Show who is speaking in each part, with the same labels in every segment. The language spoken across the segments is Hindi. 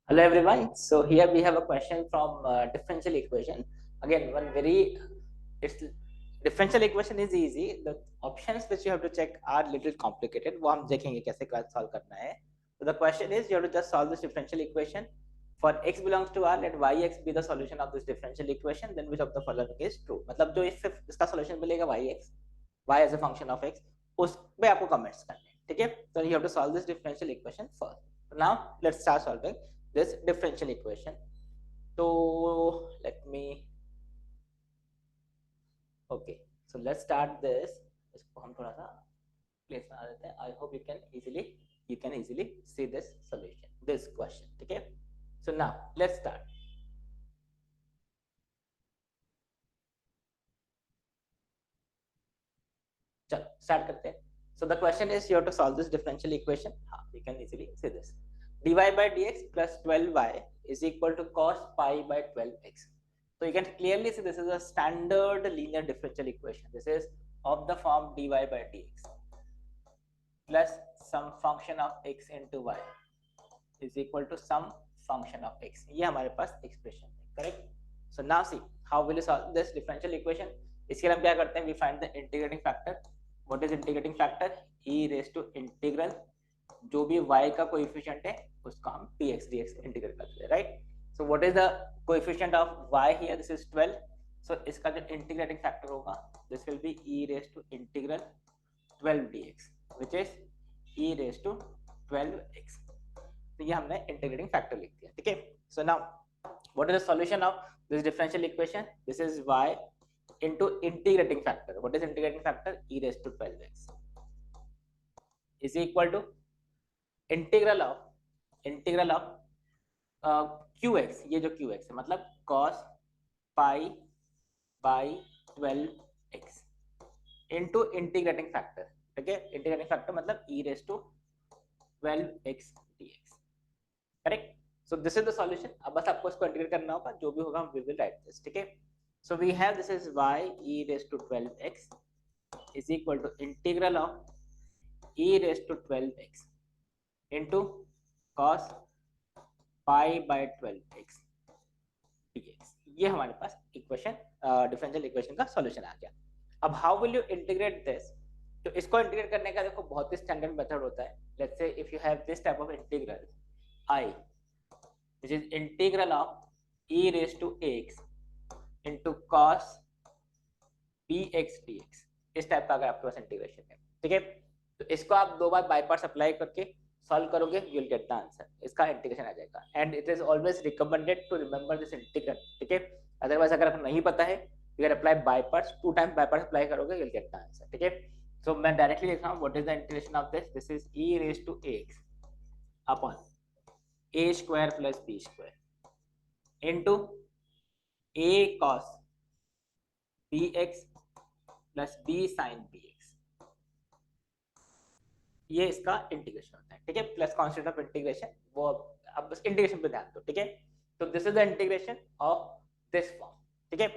Speaker 1: Hello everyone. So here we have a question from differential equation. Again, one very it's differential equation is easy. The options which you have to check are little complicated. वो हम देखेंगे कैसे solve करना है. So the question is you have to just solve this differential equation. For x belongs to R, let yx be the solution of this differential equation. Then which of the following is true? मतलब जो इसका solution मिलेगा yx, y as a function of x, उस पे आपको comments करने हैं. ठीक है? So you have to solve this differential equation first. So now let's start solving this differential equation. So let me okay, so let's start this. इसको हम थोड़ा सा प्लेस बना देते हैं. I hope you can easily see this solution, this question. ठीक है? So now let's start. चलो start करते हैं. So the question is you have to solve this differential equation. हाँ, you can easily see this. dy by dx plus 12y is equal to cos pi by 12x. So you can clearly see this is a standard linear differential equation. This is of the form dy by dx plus some function of x into y is equal to some function of x. ये हमारे पास expression है, correct? So now see how will you solve this differential equation. इसके लिए हम क्या करते हैं? We find the integrating factor. What is integrating factor? E raised to integral जो भी y का कोएफिशिएंट है उसका हम dx dx इंटीग्रेट करते हैं, right? So what is the coefficient of y here? This is 12. So इसका जो इंटीग्रेटिंग फैक्टर होगा this will be e raised to integral 12 dx which is e raised to 12x. तो ये हमने इंटीग्रेटिंग फैक्टर लिख दिया. ठीक है? So now what is the solution of this differential equation? This is y into integrating factor. What is integrating factor? E raised to 12x is equal to integral of qx. ये जो qx है मतलब cos pi by 12x into integrating factor. ठीक है? इंटीग्रेटिंग फैक्टर मतलब e raise to 12x dx. Correct? So this is the solution. अब बस आपको इसको इंटीग्रेट करना होगा. जो भी होगा हम वी विल राइट दिस. ठीक है? So we have this is y e raise to 12x is equal to integral of e raised to 12x into cos pi by 12x dx. ये हमारे पास इक्वेशन डिफरेंशियल इक्वेशन का सॉल्यूशन आ गया. अब how will you integrate this? तो इसको इंटीग्रेट करने का देखो बहुत ही स्टैंडर्ड मेथड होता है. Let's say if you have this type of integral I which is integral of e raised to ax into cos bx dx. इस टाइप का अगर आपके पास इंटीग्रेशन है, ठीक है, तो इसको आप दो बार बाय पार्ट्स अप्लाई करके सॉल्व करोगे you will get the answer. इसका इंटीग्रेशन आ जाएगा. And it is always recommended to remember this integral. ठीक है? अदरवाइज अगर आपको नहीं पता है you can apply by parts. 2 time by parts apply करोगे you will get the answer. ठीक है? सो मैं डायरेक्टली लिख रहा हूं. What is the integration of this? This is e raise to ax upon a square plus b square into a cos bx plus b sin bx. ये इसका इंटीग्रेशन होता है. ठीक है? प्लस कांस्टेंट ऑफ इंटीग्रेशन वो अब बस इंटीग्रेशन पे ध्यान दो. ठीक है? तो this is the integration of this form. ठीक है?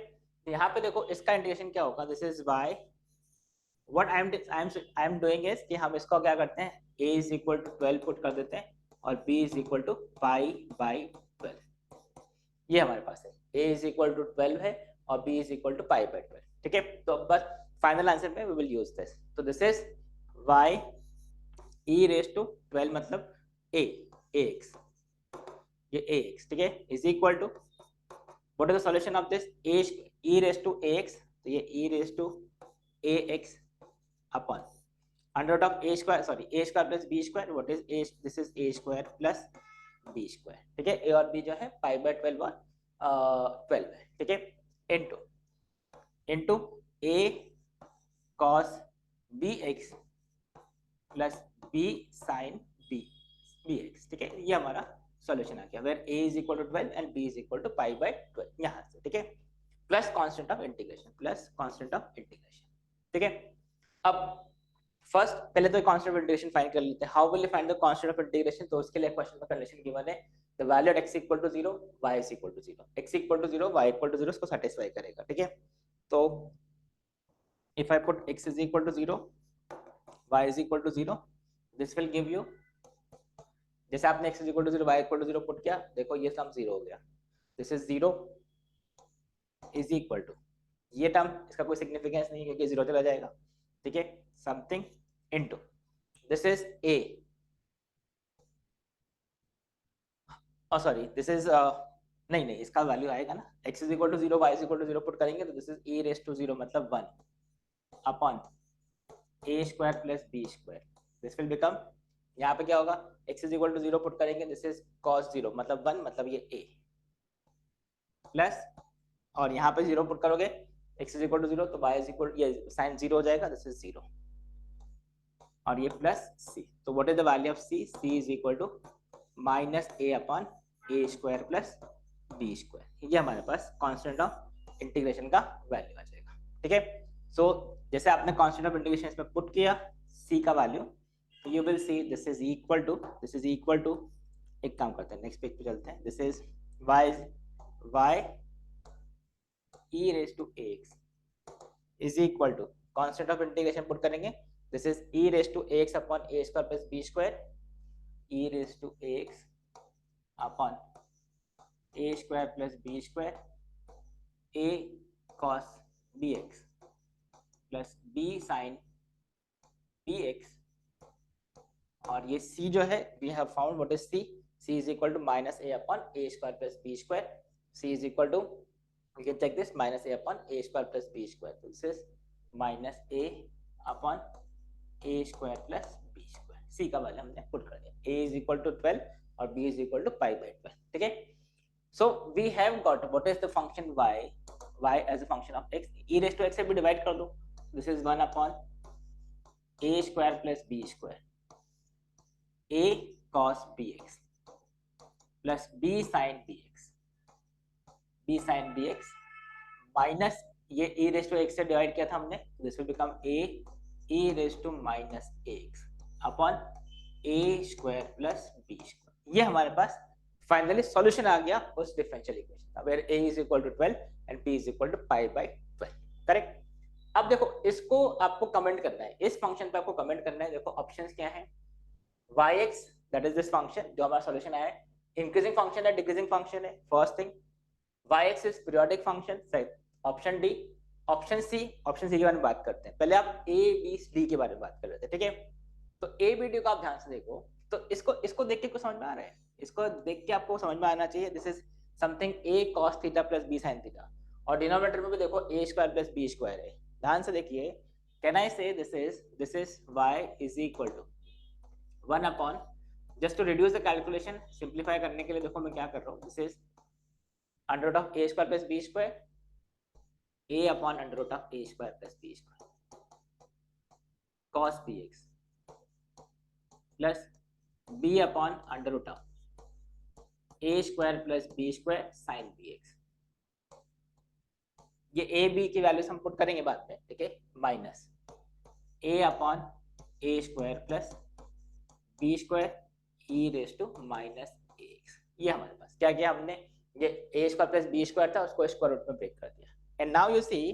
Speaker 1: यहाँ पे देखो इसका इंटीग्रेशन क्या होगा. This is y. What I am doing is कि हम इसको क्या करते हैं a is equal to 12 put कर देते हैं और b is equal to pi by 12. ये हमारे पास है. a इज इक्वल टू 12 है और b is equal to pi by 12. ठीक है? तो बस फाइनल आंसर में वी विल यूज दिस. तो this is y e raise to 12 मतलब a ax. ये ax. ठीक है? Is equal to what is the solution of this? e raise to ax. तो ये e raise to ax upon under root of a square plus b square. what is a? this is a square plus b square. ठीक है? a और b जो है पाई बाय 12 और 12 है. ठीक है? Into a cos bx plus b sin bx. ठीक है? ये हमारा सॉल्यूशन आ गया. Where a is equal to 12 and b is equal to pi by 12 यहां से. ठीक है? Plus constant of integration. ठीक है? अब फर्स्ट पहले तो कांस्टेंट ऑफ इंटीग्रेशन फाइंड कर लेते हैं. How will you find the constant of integration? तो उसके लिए क्वेश्चन में कंडीशन गिवन है the value at x equal to 0 y is equal to 0. x equal to 0 y equal to 0 इसको सैटिस्फाई करेगा. ठीक है? तो if I put x is equal to 0 y is equal to 0 this will give you जैसे आपने x equal to 0 y equal to 0 put किया, देखो ये सम 0 हो गया, this is 0 is equal to, ये टर्म इसका कोई सिग्निफिकेंस नहीं क्योंकि 0 चला जाएगा, ठीक है, something into this is a, sorry this is नहीं नहीं इसका वैल्यू आएगा ना, x is equal to 0 y is equal to 0 put करेंगे तो this is e raise to 0 मतलब 1 upon a square plus b square, this will become, यहाँ पे क्या होगा, x is equal to 0 put करेंगे, दिस इज cos 0 मतलब 1 मतलब ये a प्लस, और यहाँ पे 0 पुट करोगे x इज इक्वल टू 0 तो y इज इक्वल, ये साइन 0 हो जाएगा, दिस इज 0 और ये प्लस c, तो what is the value of c, c is equal to minus a upon a square plus b square, ये हमारे पास कांस्टेंट ऑफ इंटीग्रेशन का वैल्यू आ जाएगा, ठीक है। सो जैसे आपने कांस्टेंट ऑफ इंटीग्रेशन इसमें पुट किया c का वैल्यू, तो you will see this is equal to, this is equal to, एक काम करते हैं नेक्स्ट पेज पे चलते हैं, this is y e raise to ax is equal to, constant of integration put करेंगे, this is e raise to ax upon a square plus b square, e raise to ax upon a square plus b square, a cos bx plus b sin bx, और ये c जो है we have found what is c, c is equal to minus a upon a square plus b square, c is equal to, you can check this, minus a upon a square plus b square, so this is minus a upon a square plus b square, c का वैल्यू हमने पुट कर दिया, a is equal to 12 और b is equal to pi by 12, ठीक है। so we have got what is the function y as a function of x, e raised to x से भी डिवाइड कर दो, this is 1 upon a square plus b square, a cos bx plus b sin bx, b sin bx minus ये e रेज टू x से डिवाइड किया था हमने, this will become a e raise to minus x upon a square plus b square, ये हमारे पास फाइनली सॉल्यूशन आ गया उस डिफरेंशियल इक्वेशन का, where a is equal to 12 and b is equal to pi by 12, correct. अब देखो इसको आपको कमेंट करना है, इस फंक्शन पे आपको कमेंट करना है, देखो ऑप्शंस क्या हैं, yx that is this function जो हमारा सॉल्यूशन आया है, इंक्रीजिंग फंक्शन है डिक्रीजिंग फंक्शन है, first thing, yx is periodic function, second option D, option C के बारे में बात करते हैं, पहले आप ए बी डी के बारे में बात कर रहे थे, ठीक है। तो ए बी डी को आप ध्यान से देखो, तो इसको देख के कुछ समझ में आ रहा है, इसको देख के आपको समझ में आना चाहिए, this is something a cos theta plus b sin theta, और डिनोमिनेटर में भी देखो a square plus b square है, ध्यान से देखिए, can I say this is y is equal to 1 upon, just to reduce the calculation, simplify करने के लिए देखो मैं क्या कर रहा हूँ, this is under root of a square plus b square, a upon under root of a square plus b square cos bx plus b upon under root of a square plus b square sin bx, ये a b की वैल्यूज हम पुट करेंगे बाद में, ठीक है, minus a upon a square plus b square e raised to minus ax, ये हमारे पास क्या किया हमने, ये a square plus b square था उसको स्क्वायर रूट में ब्रेक कर दिया, and now you see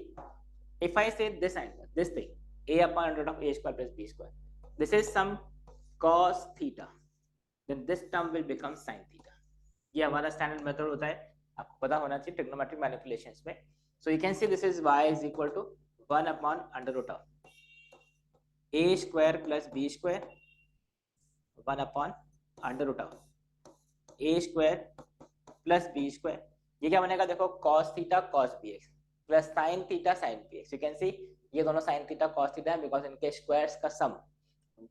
Speaker 1: if I say this angle, this thing a upon under root of a square plus b square, this is some cos theta, then this term will become sin theta, ये हमारा स्टैंडर्ड मेथड होता है, आपको पता होना चाहिए ट्रिग्नोमेट्रिक मैनिपुलेशंस में। so you can see this is y is equal to 1 upon under root of a square plus b square 1 upon under root of a square plus b square, ये क्या बनेगा देखो cos theta cos bx plus sine theta sine px, you can see ये दोनों साइन थीटा कॉस थीटा है बिकॉज इनके स्क्वायर्स का सम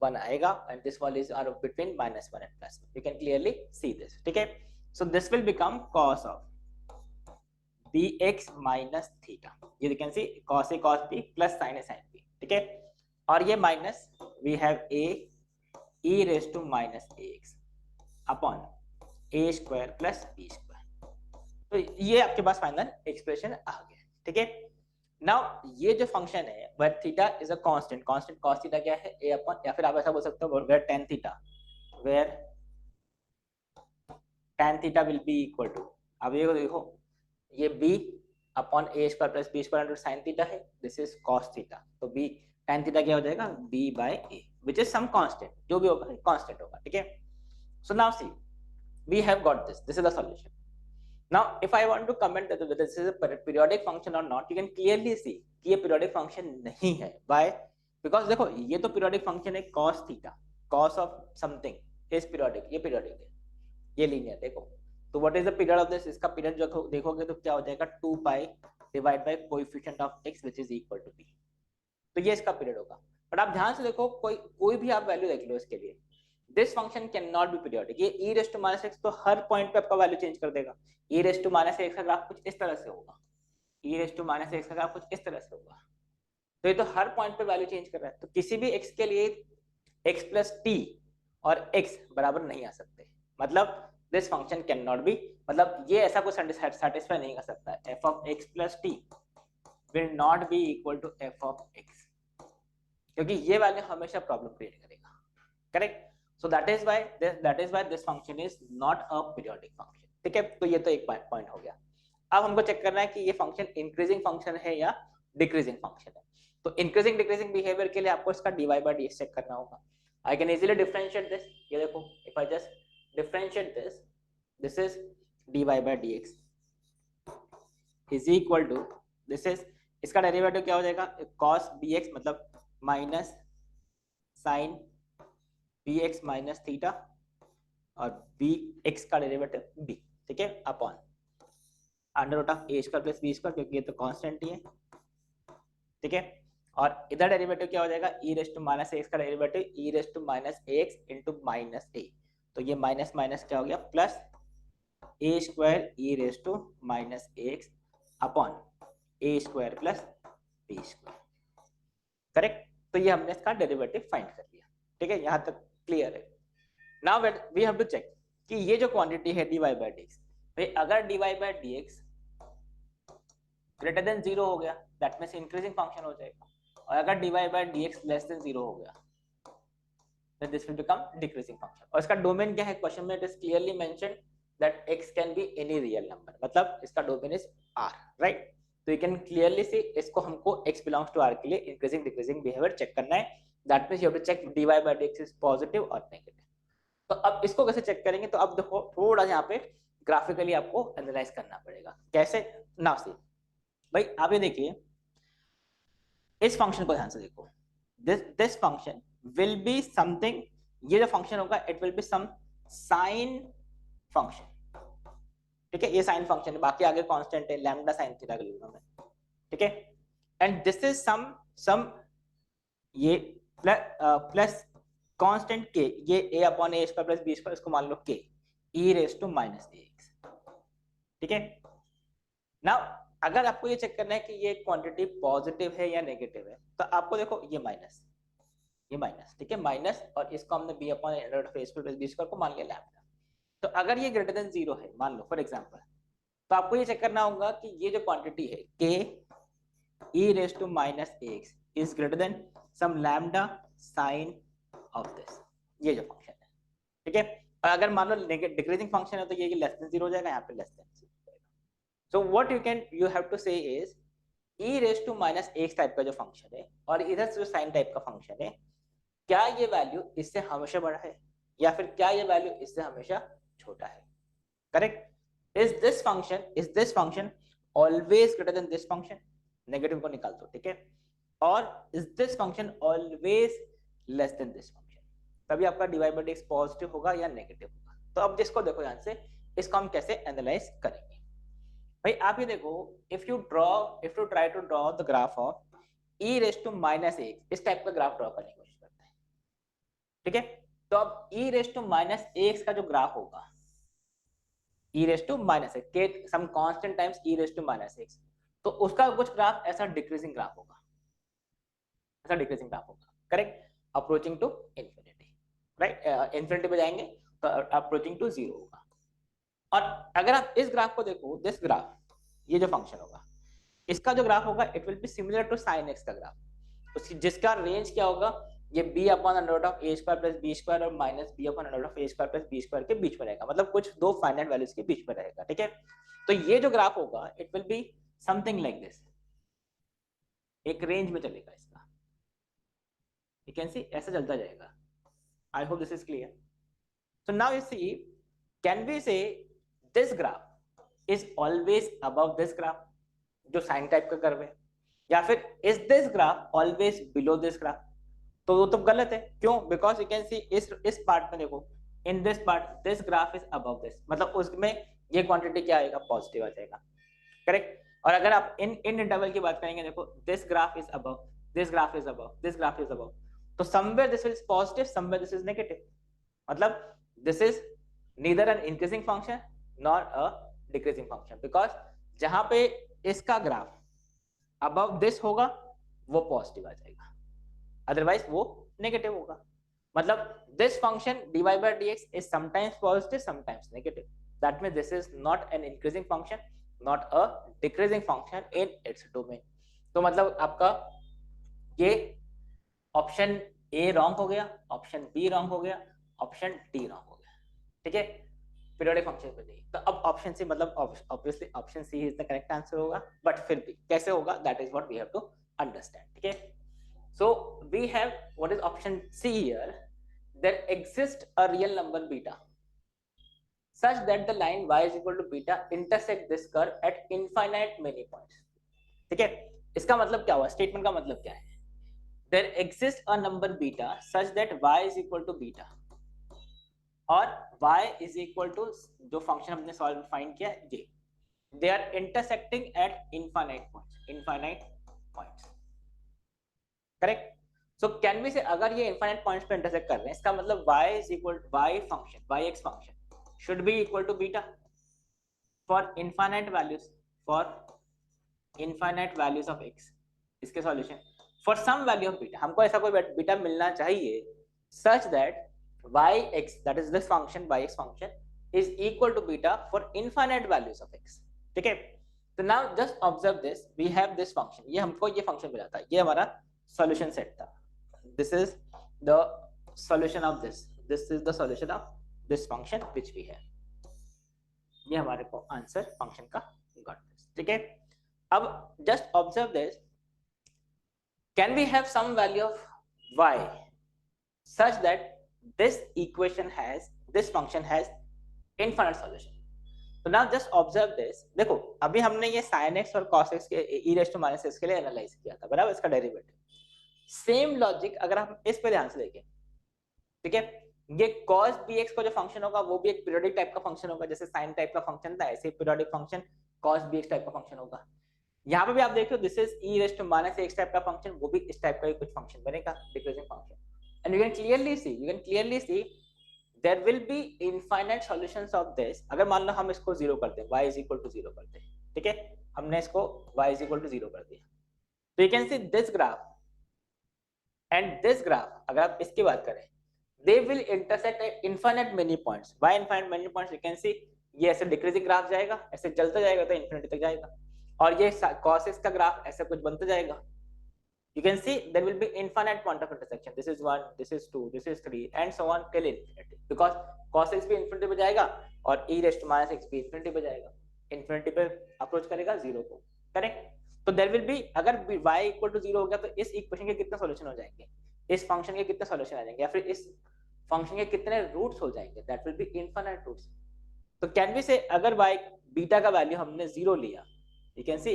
Speaker 1: 1 आएगा and this one is are between -1 and +1, you can clearly see this, ठीक है। So this will become cos of bx minus theta, ये you can see cos a cos b plus sin a sin b, ठीक है, और ये minus we have a e raise to minus ax upon a square plus b square, तो ये आपके पास फाइनल एक्सप्रेशन आ गया, ठीक है। नाउ ये जो फंक्शन है where theta is a constant, constant cos theta क्या है a अपॉन, या फिर आप ऐसा बोल सकते हो where tan theta, where tan theta will be equal to, अब ये देखो ये b upon a square plus b square into sin theta है, दिस इज cos थीटा, तो b tan थीटा क्या हो जाएगा b by a which is some constant, जो भी होगा कांस्टेंट होगा, ठीक है। So now see, we have got this. This is the solution. Now, if I want to comment that whether this is a periodic function or not, you can clearly see कि ये periodic function नहीं है. Why? Because देखो ये तो periodic function है cos theta, cos of something is periodic. ये periodic है, ये linear देखो. तो what is the period of this? इसका period जो देखोगे तो क्या हो जाएगा 2 pi divided by coefficient of x which is equal to b. तो ये इसका period होगा. बट आप ध्यान से देखो कोई भी आप वैल्यू देख लो इसके लिए. This function can not be periodic. ये e raise to minus x तो हर पॉइंट पे आपका वैल्यू चेंज कर देगा. e raise to minus x का ग्राफ कुछ इस तरह से होगा. e raise to minus x का ग्राफ कुछ इस तरह से होगा. तो ये तो हर पॉइंट पे वैल्यू चेंज कर रहा है. तो किसी भी x के लिए x प्लस टी और x बराबर नहीं आ सकते. मतलब this function can not be, मतलब ये ऐसा कुछ सेटिस्फाई नहीं कर सकता. f of x plus T will not be equal to f of x, क्योंकि ये वैल्यू हमेशा प्रॉब्लम क्रिएट करेगा. Correct. So that is why this function is not a periodic function. ठीक है, तो ये तो एक पॉइंट हो गया. अब हमको चेक करना है कि ये फंक्शन इंक्रीजिंग फंक्शन है या डिक्रीजिंग फंक्शन है. तो इंक्रीजिंग डिक्रीजिंग बिहेवियर के लिए आपको इसका dy by dx चेक करना होगा. I can easily differentiate this. ये देखो, if I just differentiate this is dy by dx is equal to this is, इसका डेरिवेटिव क्या हो जाएगा cos bx मतलब minus sine bx minus theta और bx का डेरिवेटिव b. ठीक है, upon under root of a square plus b square, क्योंकि ये तो कांस्टेंट ही है. ठीक है, और इधर डेरिवेटिव क्या हो जाएगा e raise to minus x का derivative e raise to minus ax into minus a. तो ये माइनस माइनस क्या हो गया plus a square e raise to minus ax upon a square plus b square. Correct. तो ये हमने इसका डेरिवेटिव फाइंड कर लिया. ठीक है, यहां तक क्लियर है. Now we have to check कि ये जो क्वांटिटी है dy by dx, भाई अगर dy by dx greater than 0 हो गया दैट मींस इंक्रीजिंग फंक्शन हो जाएगा, और अगर dy by dx less than 0 हो गया then this will become decreasing function. और इसका डोमेन क्या है क्वेश्चन में, it is clearly mentioned that x can be any real number, मतलब इसका डोमेन इज r, राइट. तो यू कैन क्लियरली सी इसको हमको x बिलोंग्स टू r के लिए इंक्रीजिंग डिक्रीजिंग बिहेवियर चेक करना है. That means you have to check dy by dx is positive और नेगेटिव. तो अब इसको कैसे चेक करेंगे, तो अब देखो थोड़ा यहाँ पे ग्राफिकली आपको एनालाइज करना पड़ेगा. कैसे, नाउ सी भाई आप ये देखिए इस फंक्शन को ध्यान से देखो. This function will be something, ये जो फंक्शन होगा it will be some sine function. ठीक है, ये साइन फंक्शन है, बाकी आगे कांस्टेंट है लैम्डा साइन थीटा के लिए. ठीक है, एंड दिस इज सम ये प्लस कांस्टेंट के, ये a upon a square plus b square, इसको मान लो k e raise to minus ax. ठीक है, नाउ अगर आपको ये चेक करना है कि ये क्वांटिटी पॉजिटिव है या नेगेटिव है, तो आपको देखो ये माइनस, ठीक है माइनस, और इसको हमने b अपॉन root of a square plus b square को मान लिया लैम्डा. तो अगर ये ग्रेटर देन 0 है मान लो फॉर एग्जांपल, तो आपको ये चेक करना होगा कि ये जो क्वांटिटी है k e raise to minus ax is greater than some lambda sine of this, ये जो फंक्शन है. ठीक है, और अगर मान लो डिक्रीजिंग फंक्शन है तो ये लेस देन 0 हो जाएगा, यहाँ पे लेस देन 0 हो जाएगा. So what you have to say is e raise to minus x type का जो फंक्शन है और इधर से जो साइन टाइप का फंक्शन है, क्या ये वैल्यू इससे हमेशा बड़ा है या फिर क्या ये वैल्यू इससे हमेशा छोटा है. Correct. Is this function always greater than this function, negative को निकाल दो. ठीक है, और is this function always less than this function, तभी आपका dy by dx पॉजिटिव होगा या नेगेटिव होगा. तो अब जिसको देखो ध्यान से, इसको हम कैसे एनालाइज करेंगे. भाई आप ये देखो, if you try to draw the graph of e raise to minus ax, इस टाइप का ग्राफ ड्रॉ करने की कोशिश करते हैं. ठीक है, तो अब e raise to minus ax का जो ग्राफ होगा, e raise to minus x के some constant times e raise to minus x, तो उसका कुछ ग्राफ ऐसा डिक्रीजिंग ग्राफ होगा, correct, approaching to infinity, right. Infinity पे जाएंगे तो अप्रोचिंग टू 0 होगा. और अगर आप इस ग्राफ को देखो, दिस ग्राफ, ये जो फंक्शन होगा इसका जो ग्राफ होगा it will be similar to sine x का ग्राफ, उसकी जिसका रेंज क्या होगा, ये b upon under root of a square plus b square और minus b upon under root of a square plus b square के बीच में रहेगा, मतलब कुछ दो फाइनाइट वैल्यूज के बीच में रहेगा. ठीक है, तो ये जो ग्राफ होगा it will be something like this, एक रेंज में चलेगा इसका. यू कैन सी ऐसा चलता जाएगा. आई hope this is clear. So now you see, can we say this graph is always above this graph, जो साइन टाइप का कर्व है, या फिर is this graph always below this graph? तो वो तो गलत है. क्यों? बिकॉज यू कैन सी इस पार्ट में देखो, in this part this graph is above this, मतलब उसमें ये क्वांटिटी क्या आएगा, पॉजिटिव आ जाएगा. करेक्ट. और अगर आप इन इंटरवल की बात करेंगे, देखो this graph is above, this graph is above, this graph is above, तो somewhere this is positive, somewhere this is negative. मतलब this is neither an increasing function nor a decreasing function, because जहां पे इसका ग्राफ अबव दिस होगा वो पॉजिटिव आ जाएगा, अदरवाइज वो नेगेटिव होगा. मतलब this function dy by dx is sometimes positive, sometimes negative. That means this is not an increasing function, not a decreasing function in its domain. तो मतलब आपका ये ऑप्शन ए रॉन्ग हो गया, ऑप्शन बी रॉन्ग हो गया, ऑप्शन डी रॉन्ग हो गया. ठीक है, पीरियोडिक फंक्शन पे नहीं. तो अब ऑप्शन सी, मतलब obviously option C is the correct answer होगा, बट फिर भी कैसे होगा, that is what we have to understand. ठीक है. So we have what is option C here. There exists a real number beta such that the line y is equal to beta intersect this curve at infinite many points. ठीक है, इसका मतलब क्या हुआ, स्टेटमेंट का मतलब क्या है. There exists a number beta such that y is equal to beta और y is equal to जो फंक्शन हमने सॉल्व फाइंड किया ये, they are intersecting at infinite points. Correct. So can we say अगर ये इनफाइनाइट पॉइंट्स पे इंटरसेक्ट कर रहे हैं, इसका मतलब y is equal y function, yx function should be equal to beta for infinite values of x. इसके solution for some value of beta, हमको ऐसा कोई बीटा मिलना चाहिए such that yx, that is this function yx function is equal to beta for infinite values of x. ठीक है. तो now just observe this, we have this function, ये हमको ये फंक्शन मिला था, ये हमारा solution set था. This is the solution of this. This is the solution of this function which we have. ये हमारे को आंसर फंक्शन का got this. ठीक है. अब just observe this. Can we have some value of y such that this equation has, this function has infinite solution? तो now just observe this. देखो अभी हमने ये sin x और cos x के e raised to minus x के लिए एनालाइज किया था, बराबर, इसका डेरिवेटिव. सेम लॉजिक अगर हम इस पे ध्यान से देखें, ठीक है, ये cos bx का जो फंक्शन होगा वो भी एक पीरियोडिक टाइप का फंक्शन होगा, जैसे साइन टाइप का फंक्शन था, ऐसे periodic function cos bx type का फंक्शन होगा. यहाँ पे भी आप देखो this is e raised to minus x type का फंक्शन, वो भी इस टाइप का ही कुछ फंक्शन बनेगा, decreasing function. And you can clearly see there will be infinite solutions of this. अगर मान लो हम इसको 0 करते हैं, y is equal to 0 करते हैं, ठीक है, हमने इसको y is equal to 0 कर दिया, तो you can see this graph and this graph, अगर आप इसकी बात करें, they will intersect at infinite many points. Why infinite many points? You can see ये ऐसे डिक्रीजिंग ग्राफ जाएगा, ऐसे चलता जाएगा तो इन्फिनिटी तक जाएगा, और ये cos x का ग्राफ ऐसे कुछ बनता जाएगा. You can see there will be infinite point of intersection. This is 1, this is 2, this is 3 and so on till infinity. Because cos x भी इन्फिनिटी पे जाएगा और e raised to minus x भी इन्फिनिटी पे जाएगा, इन्फिनिटी पे अप्रोच करेगा 0 को. करेक्ट. तो देयर विल बी, अगर y इक्वल टू 0 हो गया तो इस इक्वेशन के कितने सॉल्यूशन हो जाएंगे, इस फंक्शन के कितने सॉल्यूशन आ जाएंगे, या फिर इस फंक्शन के कितने रूट्स हो जाएंगे, that will be infinite roots. तो कैन वी से अगर y बीटा का वैल्यू हमने 0 लिया, you can see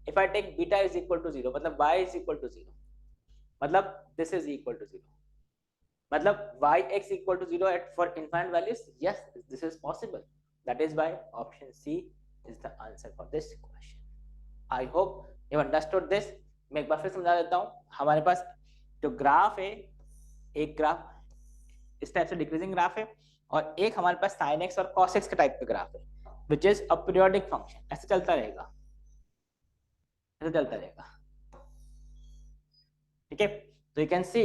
Speaker 1: if I take beta is equal to 0, मतलब y इज इक्वल टू 0, मतलब दिस इज इक्वल टू 0, मतलब yx equal to 0 at for infinite values. Yes, this is possible. That is why option C is the answer for this question. I hope you understood this. मैं एक बार फिर समझा देता हूँ. हमारे पास जो ग्राफ है, एक ग्राफ इस टाइप से डिक्रीजिंग ग्राफ है, और एक हमारे पास sin x और cos x के टाइप का ग्राफ है, which is a periodic function. ऐसे चलता रहेगा, ऐसे चलता रहेगा. ठीक है. तो you can see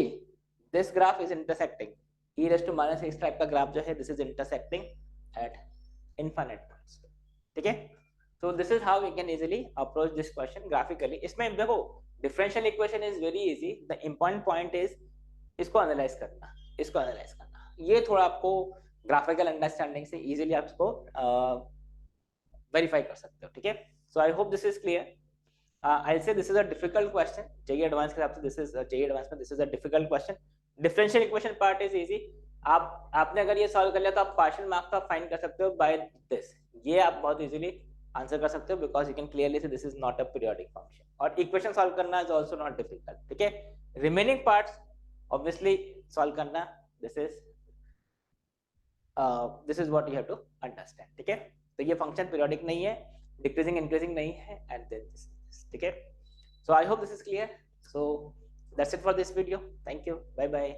Speaker 1: this graph is intersecting e raised to minus x type का ग्राफ जो है, this is intersecting at infinite points. ठीक है. So this is how we can easily approach this question graphically. इसमें देखो differential equation is very easy. The important point is इसको एनालाइज करना. ये थोड़ा आपको ग्राफिकल अंडरस्टैंडिंग से इजीली आप इसको वेरीफाई कर सकते हो. ठीक है. So I hope this is clear. I say this is a difficult question. JEE Advanced के हिसाब से दिस इज जेईई एडवांस में this is a difficult question. Differential equation part is easy, आपने अगर ये सॉल्व कर लिया तो आप पार्शियल मार्क्स तो आप फाइंड कर सकते हो बाय दिस, ये आप बहुत इजीली आंसर कर सकते हो because you can clearly say this is not a periodic function, और इक्वेशन सॉल्व करना इज आल्सो नॉट डिफिकल्ट, ठीक है। रिमेनिंग पार्ट्स ऑब्वियसली सॉल्व करना, this is what you have to understand, ठीक है। तो ये फंक्शन पीरियोडिक नहीं है, डिक्रीजिंग इंक्रीजिंग नहीं है, एंड दिस, ठीक है। So I hope this is clear. So that's it for this video, thank you, bye bye.